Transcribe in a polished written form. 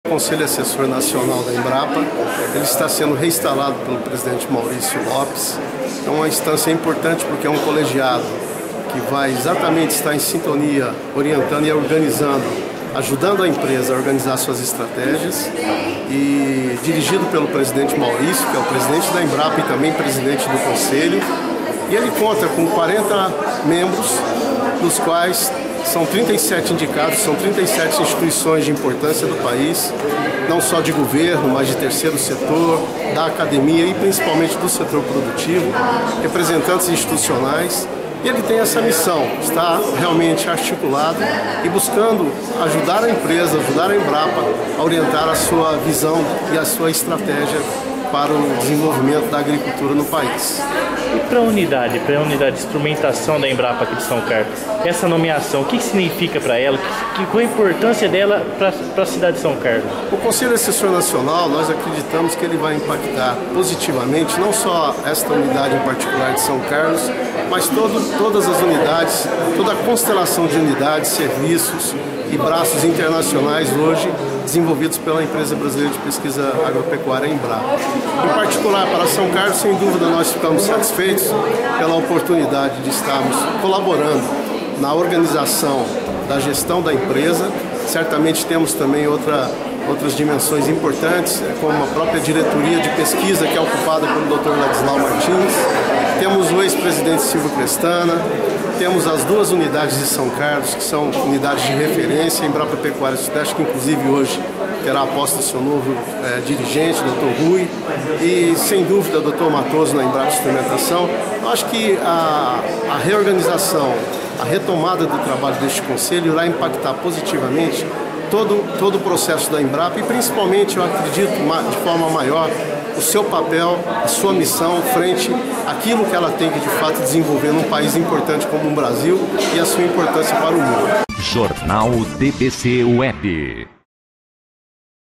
O Conselho Assessor Nacional da Embrapa, ele está sendo reinstalado pelo presidente Maurício Lopes. É uma instância importante porque é um colegiado que vai exatamente estar em sintonia, orientando e organizando, ajudando a empresa a organizar suas estratégias, e dirigido pelo presidente Maurício, que é o presidente da Embrapa e também presidente do Conselho. E ele conta com 40 membros, dos quais são 37 indicados, são 37 instituições de importância do país, não só de governo, mas de terceiro setor, da academia e principalmente do setor produtivo, representantes institucionais. E ele tem essa missão, está realmente articulado e buscando ajudar a empresa, ajudar a Embrapa a orientar a sua visão e a sua estratégia para o desenvolvimento da agricultura no país. E para a unidade de instrumentação da Embrapa aqui de São Carlos, essa nomeação, o que significa para ela? Qual a importância dela para a cidade de São Carlos? O Conselho Assessor Nacional, nós acreditamos que ele vai impactar positivamente, não só esta unidade em particular de São Carlos, mas todas as unidades, toda a constelação de unidades, serviços e braços internacionais hoje desenvolvidos pela Empresa Brasileira de Pesquisa Agropecuária Embrapa. Em particular para São Carlos, sem dúvida, nós ficamos satisfeitos pela oportunidade de estarmos colaborando na organização da gestão da empresa. Certamente temos também outras dimensões importantes, como a própria diretoria de pesquisa, que é ocupada pelo Dr. Ladislau Martins. Temos o ex-presidente Silvio Crestana, temos as duas unidades de São Carlos, que são unidades de referência, a Embrapa Pecuária Sudeste, que inclusive hoje terá a posse do seu novo dirigente, Dr. Rui, e sem dúvida Dr. Matoso na Embrapa Experimentação. Eu acho que a reorganização, a retomada do trabalho deste conselho irá impactar positivamente todo o processo da Embrapa e principalmente, eu acredito, de forma maior, o seu papel, a sua missão frente àquilo que ela tem que de fato desenvolver num país importante como o Brasil e a sua importância para o mundo. Jornal DBC Web.